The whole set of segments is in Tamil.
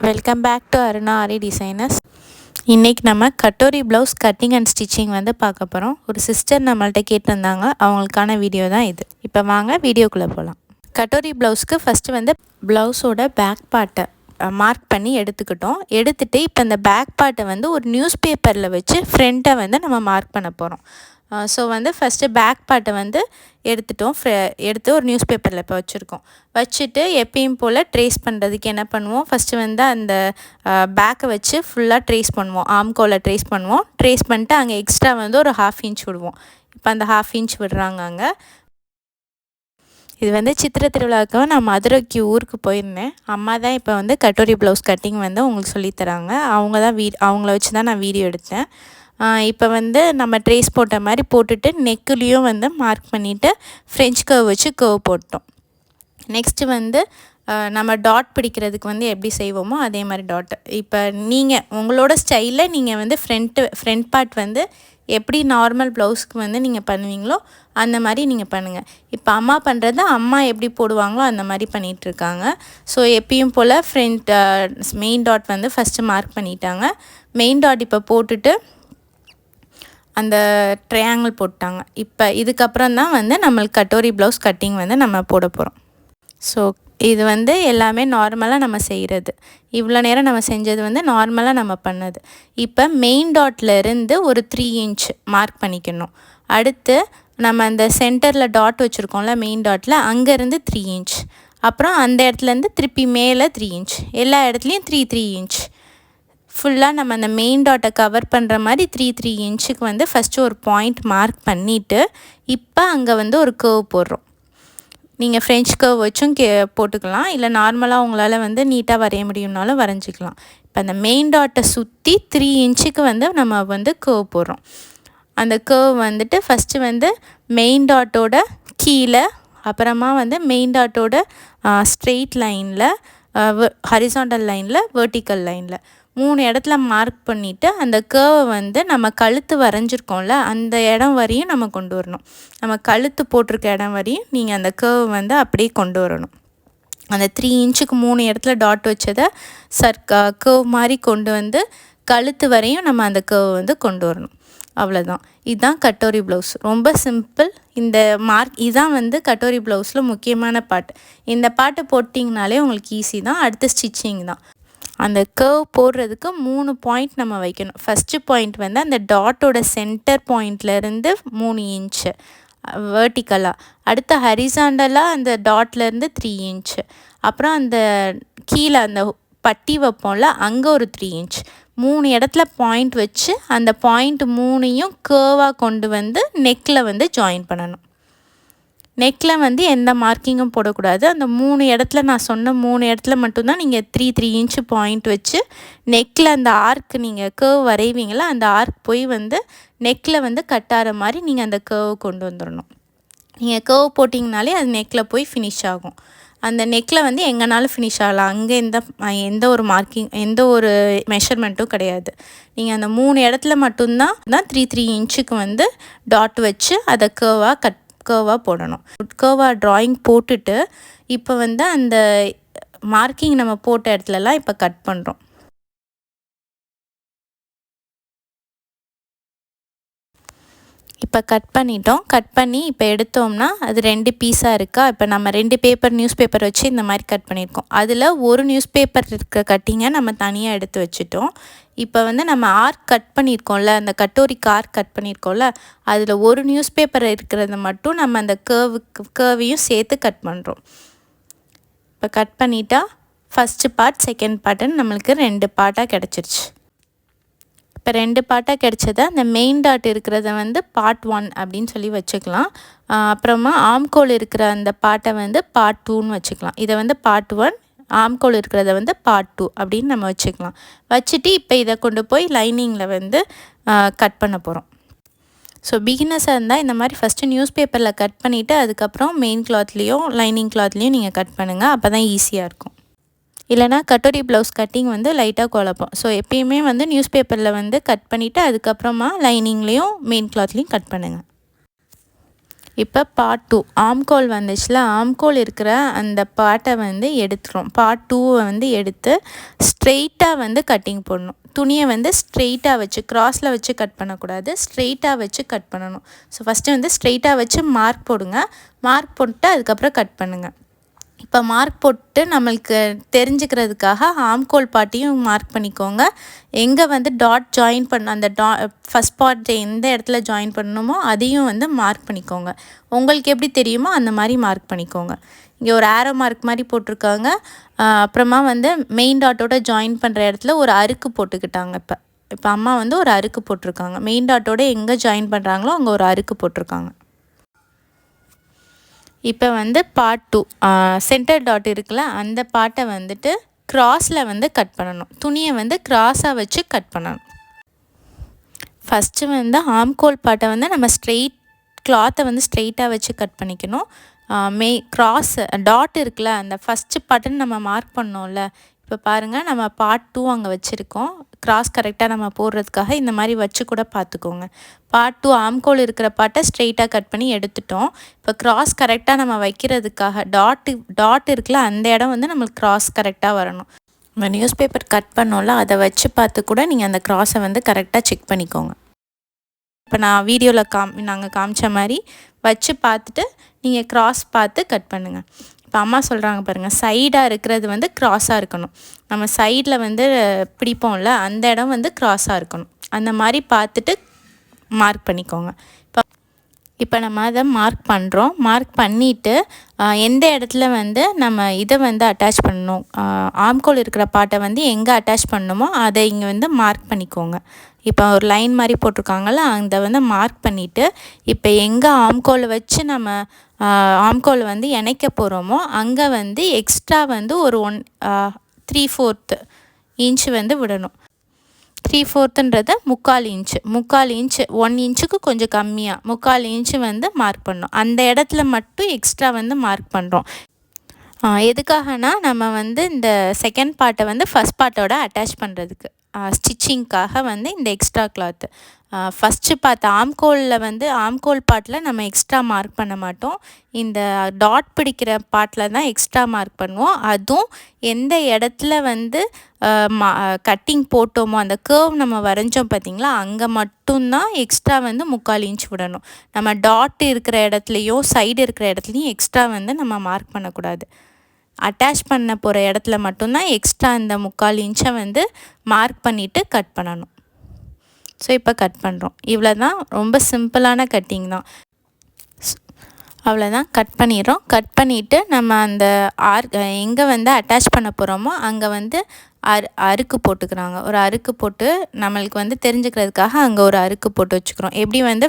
Welcome back to Aruna Aari designers. இன்றைக்கி நம்ம katori blouse cutting and stitching வந்து பார்க்க போகிறோம். ஒரு சிஸ்டர் நம்மள்ட்ட கேட்டிருந்தாங்க, அவங்களுக்கான வீடியோ தான் இது. இப்போ வாங்க வீடியோக்குள்ளே போகலாம். கட்டோரி ப்ளவுஸ்க்கு ஃபஸ்ட்டு வந்து ப்ளவுஸோட பேக் பார்ட்டை மார்க் பண்ணி எடுத்துக்கிட்டோம். எடுத்துகிட்டு இப்போ இந்த பேக் பார்ட்டை வந்து ஒரு நியூஸ் பேப்பரில் வச்சு ஃப்ரண்ட்டை வந்து நம்ம மார்க் பண்ண போகிறோம். ஸோ வந்து ஃபஸ்ட்டு பேக் பார்ட்டை வந்து எடுத்துட்டோம். எடுத்து ஒரு நியூஸ் பேப்பரில் இப்போ வச்சுருக்கோம். வச்சுட்டு எப்பயும் போல் ட்ரேஸ் பண்ணுறதுக்கு என்ன பண்ணுவோம், ஃபஸ்ட்டு வந்து அந்த பேக்கை வச்சு ஃபுல்லாக ட்ரேஸ் பண்ணுவோம். ஆம்கோலை ட்ரேஸ் பண்ணுவோம். ட்ரேஸ் பண்ணிட்டு அங்கே எக்ஸ்ட்ரா வந்து ஒரு 1/2 இன்ச் விடுவோம். இப்போ அந்த 1/2 இன்ச் விடுறாங்க அங்கே. இது வந்து சித்திரை திருவிழாவுக்கு நான் மதுரைக்கு ஊருக்கு போயிருந்தேன். அம்மா தான் இப்போ வந்து கட்டோரி ப்ளவுஸ் கட்டிங் வந்து உங்களுக்கு சொல்லித்தராங்க. அவங்கள வச்சு தான் நான் வீடியோ எடுத்தேன். இப்போ வந்து நம்ம ட்ரேஸ் போட்ட மாதிரி போட்டுட்டு நெக்குலேயும் வந்து மார்க் பண்ணிவிட்டு ஃப்ரெஞ்ச் கர்வ் வச்சு கர்வ் போட்டோம். நெக்ஸ்ட்டு வந்து நம்ம டாட் பிடிக்கிறதுக்கு வந்து எப்படி செய்வோமோ அதே மாதிரி டாட். இப்போ நீங்கள் உங்களோட ஸ்டைலில் நீங்கள் வந்து ஃப்ரண்ட் பார்ட் வந்து எப்படி நார்மல் ப்ளவுஸ்க்கு வந்து நீங்கள் பண்ணுவீங்களோ அந்த மாதிரி நீங்கள் பண்ணுங்கள். இப்போ அம்மா பண்ணுறது அம்மா எப்படி போடுவாங்களோ அந்த மாதிரி பண்ணிகிட்ருக்காங்க. ஸோ எப்பயும் போல் மெயின் டாட் வந்து ஃபஸ்ட்டு மார்க் பண்ணிட்டாங்க. மெயின் டாட் இப்போ போட்டுட்டு அந்த ட்ரையாங்கிள் போட்டாங்க. இப்போ இதுக்கப்புறம் தான் வந்து நம்மளுக்கு கட்டோரி ப்ளவுஸ் கட்டிங் வந்து நம்ம போட போகிறோம். ஸோ இது வந்து எல்லாமே நார்மலாக நம்ம செய்கிறது. இவ்வளோ நேரம் நம்ம செஞ்சது வந்து நார்மலாக நம்ம பண்ணது. இப்போ மெயின் டாட்லேருந்து ஒரு 3 இன்ச் மார்க் பண்ணிக்கணும். அடுத்து நம்ம அந்த சென்டரில் டாட் வச்சுருக்கோம்ல மெயின் டாட்டில், அங்கேருந்து 3 இன்ச். அப்புறம் அந்த இடத்துலேருந்து திருப்பி மேலே 3 இன்ச். எல்லா இடத்துலையும் 3 இன்ச். ஃபுல்லாக நம்ம அந்த மெயின் டாட்டை கவர் பண்ணுற மாதிரி 3 இன்ச்சுக்கு வந்து ஃபஸ்ட்டு ஒரு பாயிண்ட் மார்க் பண்ணிவிட்டு இப்போ அங்கே வந்து ஒரு கர்வ் போடுறோம். நீங்கள் ஃப்ரெஞ்ச் கர்வ் வச்சும் போட்டுக்கலாம், இல்லை நார்மலாக உங்களால் வந்து நீட்டாக வரைய முடியும்னாலும் வரைஞ்சிக்கலாம். இப்போ அந்த மெயின் டாட்டை சுற்றி 3 இன்ச்சுக்கு வந்து நம்ம வந்து கர்வ் போடுறோம். அந்த கர்வ் வந்துட்டு ஃபஸ்ட்டு வந்து மெயின் டாட்டோட கீழே, அப்புறமா வந்து மெயின் டாட்டோட ஸ்ட்ரெயிட் லைனில், ஹரிசாண்டல் லைனில், வெர்டிக்கல் லைனில் 3 இடத்துல மார்க் பண்ணிவிட்டு அந்த கர்வை வந்து நம்ம கழுத்து வரைஞ்சிருக்கோம்ல அந்த இடம் வரையும் நம்ம கொண்டு வரணும். நம்ம கழுத்து போட்டிருக்க இடம் வரையும் நீங்கள் அந்த கர்வ் வந்து அப்படியே கொண்டு வரணும். அந்த 3 இன்ச்சுக்கு 3 இடத்துல டாட் வச்சதை கர்வ் மாதிரி கொண்டு வந்து கழுத்து வரையும் நம்ம அந்த கர்வ் வந்து கொண்டு வரணும். அவ்வளோதான். இதுதான் கட்டோரி ப்ளவுஸ். ரொம்ப சிம்பிள். இந்த இதுதான் வந்து கட்டோரி ப்ளவுஸில் முக்கியமான பார்ட். இந்த பாட்டை போட்டிங்கனாலே உங்களுக்கு ஈஸி தான். அடுத்து ஸ்டிச்சிங் தான். அந்த கர்வ் போடுறதுக்கு 3 பாயிண்ட் நம்ம வைக்கணும். ஃபஸ்ட்டு பாயிண்ட் வந்து அந்த டாட்டோட சென்டர் பாயிண்ட்லேருந்து 3 இன்ச்சு வேர்ட்டிக்கலாக, அடுத்து ஹரிசாண்டலாக அந்த டாட்லேருந்து 3 இன்ச்சு, அப்புறம் அந்த கீழே அந்த பட்டி வைப்போம்ல அங்கே ஒரு 3 இன்ச். 3 இடத்துல பாயிண்ட் வச்சு அந்த பாயிண்ட் 3ஐயும் கர்வாக கொண்டு வந்து நெக்கில் வந்து ஜாயின் பண்ணணும். நெக்கில் வந்து எந்த மார்க்கிங்கும் போடக்கூடாது. அந்த 3 இடத்துல நான் சொன்ன 3 இடத்துல மட்டும்தான் நீங்கள் 3 இன்ச்சு பாயிண்ட் வச்சு நெக்கில் அந்த ஆர்க் நீங்கள் கர்வ் வரைவீங்களா அந்த ஆர்க் போய் வந்து நெக்கில் வந்து கட்டார மாதிரி நீங்கள் அந்த கர்வ் கொண்டு வந்துடணும். நீங்கள் கர்வ் போட்டிங்கனாலே அது நெக்கில் போய் ஃபினிஷ் ஆகும். அந்த நெக்கில் வந்து எங்கேனாலும் ஃபினிஷ் ஆகலாம். அங்கே எந்த ஒரு மார்க்கிங் எந்த ஒரு மெஷர்மெண்ட்டும் கிடையாது. நீங்கள் அந்த 3 இடத்துல மட்டும்தான் 3 இன்ச்சுக்கு வந்து டாட் வச்சு அதை கர்வாக போடணும். கர்வாக ட்ராயிங் போட்டுட்டு இப்போ வந்து அந்த மார்க்கிங் நம்ம போட்ட இடத்துலலாம் இப்போ கட் பண்ணுறோம். இப்போ கட் பண்ணிட்டோம். கட் பண்ணி இப்போ எடுத்தோம்னா அது 2 பீஸாக இருக்கா. இப்போ நம்ம 2 நியூஸ் பேப்பர் வச்சு இந்த மாதிரி கட் பண்ணியிருக்கோம். அதில் ஒரு நியூஸ் பேப்பர் இருக்க கட்டிங்கை நம்ம தனியாக எடுத்து வச்சுட்டோம். இப்போ வந்து நம்ம ஆர்க் கட் பண்ணியிருக்கோம்ல, அந்த கட்டோரிக்கு ஆர்க் கட் பண்ணியிருக்கோம்ல, அதில் ஒரு நியூஸ் பேப்பர் இருக்கிறத மட்டும் நம்ம அந்த கர்வையும் சேர்த்து கட் பண்ணுறோம். இப்போ கட் பண்ணிட்டா ஃபஸ்ட்டு பார்ட் செகண்ட் பார்ட்டுன்னு நம்மளுக்கு 2 பார்ட்டாக கிடச்சிருச்சு. இப்போ 2 பார்ட்டாக கிடச்சதை அந்த மெயின் டாட் இருக்கிறத வந்து பார்ட் 1 அப்படின்னு சொல்லி வச்சுக்கலாம். அப்புறமா ஆம்கோல் இருக்கிற அந்த பார்ட்டை வந்து பார்ட் 2ன்னு வச்சுக்கலாம். இதை வந்து பார்ட் 1, ஆம்கோல் இருக்கிறத வந்து பார்ட் 2 அப்படின்னு நம்ம வச்சுக்கலாம். வச்சுட்டு இப்போ இதை கொண்டு போய் லைனிங்கில் வந்து கட் பண்ண போகிறோம். ஸோ பிகினர்ஸாக இருந்தால் இந்த மாதிரி ஃபஸ்ட்டு நியூஸ் பேப்பரில் கட் பண்ணிவிட்டு அதுக்கப்புறம் மெயின் கிளாத்லேயும் லைனிங் கிளாத்லேயும் நீங்கள் கட் பண்ணுங்கள். அப்போ தான் ஈஸியாக இருக்கும். இல்லைனா கட்டோரி ப்ளவுஸ் கட்டிங் வந்து லைட்டாக குழப்பம். ஸோ எப்பயுமே வந்து நியூஸ் பேப்பரில் வந்து கட் பண்ணிவிட்டு அதுக்கப்புறமா லைனிங்லேயும் மெயின் கிளாத்லேயும் கட் பண்ணுங்கள். இப்போ பார்ட் 2 ஆம்கோல் வந்துச்சுல, ஆம்கோல் இருக்கிற அந்த பார்ட்டை வந்து எடுத்துரும். பார்ட் 2 வந்து எடுத்து ஸ்ட்ரெயிட்டாக வந்து கட்டிங் போடணும். துணியை வந்து ஸ்ட்ரெயிட்டாக வச்சு க்ராஸில் வச்சு கட் பண்ணக்கூடாது, ஸ்ட்ரெயிட்டாக வச்சு கட் பண்ணணும். ஸோ ஃபஸ்ட்டு வந்து ஸ்ட்ரெயிட்டாக வச்சு மார்க் போடுங்க. மார்க் போட்டு அதுக்கப்புறம் கட் பண்ணுங்கள். இப்போ மார்க் போட்டு நம்மளுக்கு தெரிஞ்சுக்கிறதுக்காக ஆம்கோல் பார்ட்டையும் மார்க் பண்ணிக்கோங்க. எங்கே வந்து டாட் ஜாயின் பண்ண அந்த ஃபஸ்ட் பார்ட் எந்த இடத்துல ஜாயின் பண்ணணுமோ அதையும் வந்து மார்க் பண்ணிக்கோங்க. உங்களுக்கு எப்படி தெரியுமோ அந்த மாதிரி மார்க் பண்ணிக்கோங்க. இங்கே ஒரு ஆரோ மார்க் மாதிரி போட்டிருக்காங்க. அப்புறமா வந்து மெயின் டாட்டோட ஜாயின் பண்ணுற இடத்துல ஒரு அறுக்கு போட்டுக்கிட்டாங்க. இப்போ அம்மா வந்து ஒரு அறுக்கு போட்டிருக்காங்க. மெயின் டாட்டோட எங்கே ஜாயின் பண்ணுறாங்களோ அங்கே ஒரு அறுக்கு போட்டிருக்காங்க. இப்போ வந்து பார்ட் 2 சென்டர் டாட் இருக்குல்ல, அந்த பார்ட்டை வந்துட்டு க்ராஸில் வந்து கட் பண்ணணும். துணியை வந்து க்ராஸாக வச்சு கட் பண்ணணும். ஃபஸ்ட்டு வந்து ஆம்கோல் பார்ட்டை வந்து நம்ம கிளாத்தை வந்து ஸ்ட்ரெயிட்டாக வச்சு கட் பண்ணிக்கணும். க்ராஸ் டாட் இருக்குல்ல, அந்த ஃபஸ்ட்டு பார்ட்டுன்னு நம்ம மார்க் பண்ணோம்ல. இப்போ பாருங்கள், நம்ம பார்ட் 2 அங்கே வச்சுருக்கோம். க்ராஸ் கரெக்டாக நம்ம போடுறதுக்காக இந்த மாதிரி வச்சு கூட பார்த்துக்கோங்க. பார்ட் 2 ஆம்கோல் இருக்கிற பார்ட்டை ஸ்ட்ரெயிட்டாக கட் பண்ணி எடுத்துட்டோம். இப்போ க்ராஸ் கரெக்டாக நம்ம வைக்கிறதுக்காக டாட் இருக்குல்ல, அந்த இடம் வந்து நம்மளுக்கு க்ராஸ் கரெக்டாக வரணும். நம்ம நியூஸ் பேப்பர் கட் பண்ணோம்ல, அதை வச்சு பார்த்து கூட நீங்கள் அந்த க்ராஸை வந்து கரெக்டாக செக் பண்ணிக்கோங்க. இப்போ நான் வீடியோவில் நாங்கள் காமிச்ச மாதிரி வச்சு பார்த்துட்டு நீங்கள் க்ராஸ் பார்த்து கட் பண்ணுங்கள். இப்போ அம்மா சொல்கிறாங்க பாருங்கள், சைடாக இருக்கிறது வந்து க்ராஸாக இருக்கணும். நம்ம சைடில் வந்து பிடிப்போம்ல, அந்த இடம் வந்து க்ராஸாக இருக்கணும். அந்த மாதிரி பார்த்துட்டு மார்க் பண்ணிக்கோங்க. இப்போ நம்ம அதை மார்க் பண்ணுறோம். மார்க் பண்ணிவிட்டு எந்த இடத்துல வந்து நம்ம இதை வந்து அட்டாச் பண்ணணும், ஆம்கோல் இருக்கிற பார்ட்டை வந்து எங்கே அட்டாச் பண்ணணுமோ அதை இங்கே வந்து மார்க் பண்ணிக்கோங்க. இப்போ ஒரு லைன் மாதிரி போட்டிருக்காங்கள்ல, அதை வந்து மார்க் பண்ணிவிட்டு இப்போ எங்கே ஆம்கோலை வச்சு நம்ம ஆம்கோல் வந்து இணைக்க போகிறோமோ அங்கே வந்து எக்ஸ்ட்ரா வந்து ஒரு 3/4 இன்ச்சு வந்து விடணும். 3/4ன்றது 3/4 இன்ச்சு 1 இன்ச்சுக்கு கொஞ்சம் கம்மியாக 3/4 இன்ச்சு வந்து மார்க் பண்ணோம். அந்த இடத்துல மட்டும் எக்ஸ்ட்ரா வந்து மார்க் பண்ணுறோம். எதுக்காகனா நம்ம வந்து இந்த செகண்ட் பார்ட்டை வந்து ஃபஸ்ட் பார்ட்டோட அட்டாச் பண்ணுறதுக்கு, ஸ்டிச்சிங்க்காக வந்து இந்த எக்ஸ்ட்ரா கிளாத்து. ஃபஸ்ட்டு பார்த்த ஆம்கோல் பார்ட்டில் நம்ம எக்ஸ்ட்ரா மார்க் பண்ண மாட்டோம். இந்த டாட் பிடிக்கிற பார்ட்டில் தான் எக்ஸ்ட்ரா மார்க் பண்ணுவோம். அதுவும் எந்த இடத்துல வந்து கட்டிங் போட்டோமோ, அந்த கர்வ் நம்ம வரைஞ்சோம் பார்த்திங்களா, அங்கே மட்டும்தான் எக்ஸ்ட்ரா வந்து 3/4 இன்ச் விடணும். நம்ம டாட் இருக்கிற இடத்துலையும் சைடு இருக்கிற இடத்துலையும் எக்ஸ்ட்ரா வந்து நம்ம மார்க் பண்ணக்கூடாது. அட்டாச் பண்ண போகிற இடத்துல மட்டும்தான் எக்ஸ்ட்ரா அந்த 3/4 இன்ச்சை வந்து மார்க் பண்ணிவிட்டு கட் பண்ணணும். ஸோ இப்போ கட் பண்ணுறோம். இவ்வளோ தான், ரொம்ப சிம்பிளான கட்டிங் தான். அவ்வளோதான், கட் பண்ணிடுறோம். கட் பண்ணிவிட்டு நம்ம அந்த எங்கே வந்து அட்டாச் பண்ண போகிறோமோ அங்கே வந்து அறுக்கு போட்டுக்கிறாங்க. ஒரு அறுக்கு போட்டு நம்மளுக்கு வந்து தெரிஞ்சுக்கிறதுக்காக அங்கே ஒரு அறுக்கு போட்டு வச்சுக்கிறோம். எப்படி வந்து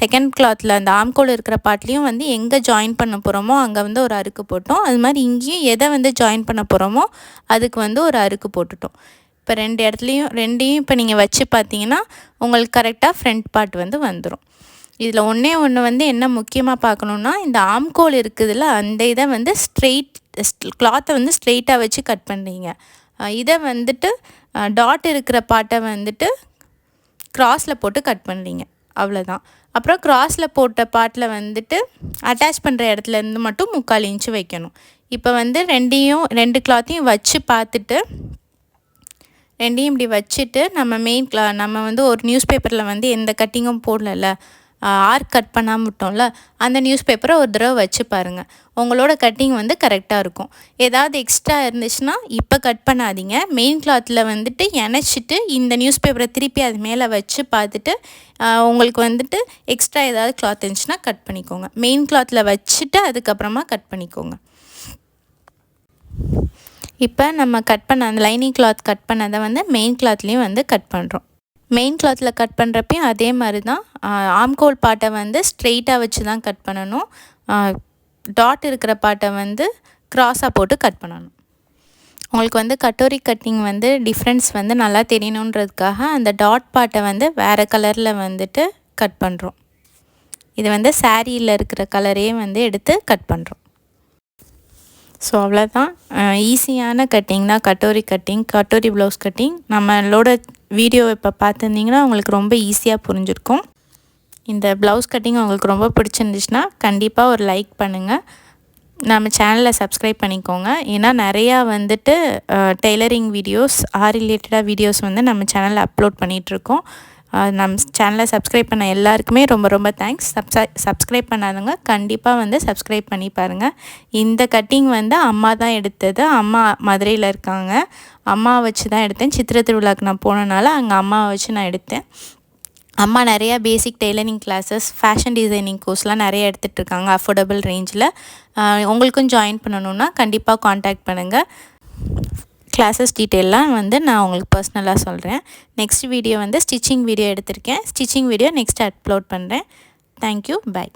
செகண்ட் கிளாத்தில் அந்த ஆம்கோல் இருக்கிற பார்ட்லேயும் வந்து எங்கே ஜாயின் பண்ண போகிறோமோ அங்கே வந்து ஒரு அறுக்கு போட்டோம். அது மாதிரி இங்கேயும் எதை வந்து ஜாயின் பண்ண போகிறோமோ அதுக்கு வந்து ஒரு அறுக்கு போட்டுட்டோம். இப்போ ரெண்டையும் இப்போ நீங்கள் வச்சு பார்த்தீங்கன்னா உங்களுக்கு கரெக்டாக ஃப்ரண்ட் பார்ட் வந்து வந்துடும். இதில் ஒன்று வந்து என்ன முக்கியமாக பார்க்கணுன்னா, இந்த ஆம்கோல் இருக்குதுல்ல, அந்த இதை வந்து கிளாத்தை வந்து ஸ்ட்ரெயிட்டாக வச்சு கட் பண்ணுறீங்க. இதை வந்துட்டு டாட் இருக்கிற பார்ட்டை வந்துட்டு க்ராஸில் போட்டு கட் பண்ணுறீங்க. அவ்வளோதான். அப்புறம் க்ராஸில் போட்ட பார்ட்டில் வந்துட்டு அட்டாச் பண்ணுற இடத்துலேருந்து மட்டும் 3/4 இன்ச்சு வைக்கணும். இப்போ வந்து ரெண்டு கிளாத்தையும் வச்சு பார்த்துட்டு ரெண்டையும் இப்படி வச்சுட்டு நம்ம வந்து ஒரு நியூஸ் பேப்பரில் வந்து எந்த கட்டிங்கும் போடல, ஆர்க் கட் பண்ணாமல் விட்டோம்ல, அந்த நியூஸ் பேப்பரை ஒரு தடவை வச்சு பாருங்கள். உங்களோட கட்டிங் வந்து கரெக்டாக இருக்கும். ஏதாவது எக்ஸ்ட்ரா இருந்துச்சுன்னா இப்போ கட் பண்ணாதீங்க. மெயின் கிளாத்தில் வந்துட்டு இணைச்சிட்டு இந்த நியூஸ் பேப்பரை திருப்பி அது மேலே வச்சு பார்த்துட்டு உங்களுக்கு வந்துட்டு எக்ஸ்ட்ரா ஏதாவது கிளாத் இருந்துச்சுன்னா கட் பண்ணிக்கோங்க. மெயின் கிளாத்தில் வச்சுட்டு அதுக்கப்புறமா கட் பண்ணிக்கோங்க. இப்போ நம்ம கட் பண்ண அந்த லைனிங் கிளாத் கட் பண்ணதை வந்து மெயின் கிளாத்லேயும் வந்து கட் பண்ணுறோம். மெயின் கிளாத்தில் கட் பண்ணுறப்பையும் அதே மாதிரி தான், ஆம்கோல் பார்ட்டை வந்து ஸ்ட்ரெயிட்டாக வச்சு தான் கட் பண்ணணும். டாட் இருக்கிற பார்ட்டை வந்து க்ராஸாக போட்டு கட் பண்ணணும். உங்களுக்கு வந்து கட்டோரி கட்டிங் வந்து டிஃப்ரென்ஸ் வந்து நல்லா தெரியணுன்றதுக்காக அந்த டாட் பார்ட்டை வந்து வேறு கலரில் வந்துட்டு கட் பண்ணுறோம். இது வந்து சாரியில் இருக்கிற கலரே வந்து எடுத்து கட் பண்ணுறோம். ஸோ அவ்வளோதான், ஈஸியான கட்டிங் தான் கட்டோரி ப்ளவுஸ் கட்டிங். நம்மளோட வீடியோ இப்போ பார்த்துருந்தீங்கன்னா உங்களுக்கு ரொம்ப ஈஸியாக புரிஞ்சிருக்கும். இந்த ப்ளவுஸ் கட்டிங் உங்களுக்கு ரொம்ப பிடிச்சிருந்துச்சுன்னா கண்டிப்பாக ஒரு லைக் பண்ணுங்கள். நம்ம சேனலை சப்ஸ்கிரைப் பண்ணிக்கோங்க. ஏன்னா நிறையா வந்துட்டு டெய்லரிங் வீடியோஸ் ரிலேட்டடாக வீடியோஸ் வந்து நம்ம சேனலில் அப்லோட் பண்ணிகிட்ருக்கோம். நம்ம சேனலை சப்ஸ்கிரைப் பண்ண எல்லாருக்குமே ரொம்ப ரொம்ப தேங்க்ஸ். சப்ஸ்கிரைப் பண்ணாதவங்க கண்டிப்பாக வந்து சப்ஸ்கிரைப் பண்ணி பாருங்கள். இந்த கட்டிங் வந்து அம்மா தான் எடுத்தது. அம்மா மதுரையில் இருக்காங்க. அம்மாவை வச்சு தான் எடுத்தேன். சித்திரை திருவிழாக்கு நான் போனனால அங்கே அம்மாவை வச்சு நான் எடுத்தேன். அம்மா நிறையா பேசிக் டெய்லரிங் கிளாஸஸ், ஃபேஷன் டிசைனிங் கோர்ஸ்லாம் நிறைய எடுத்துகிட்ருக்காங்க அஃபோர்டபுள் ரேஞ்சில். உங்களுக்கும் ஜாயின் பண்ணணுன்னா கண்டிப்பாக காண்டாக்ட் பண்ணுங்கள். கிளாஸஸ் டீட்டெயிலாம் வந்து நான் உங்களுக்கு பர்சனலாக சொல்கிறேன். நெக்ஸ்ட் வீடியோ வந்து ஸ்டிச்சிங் வீடியோ எடுத்திருக்கேன். ஸ்டிச்சிங் வீடியோ நெக்ஸ்ட் அப்லோட் பண்ணுறேன். தேங்க்யூ. பை.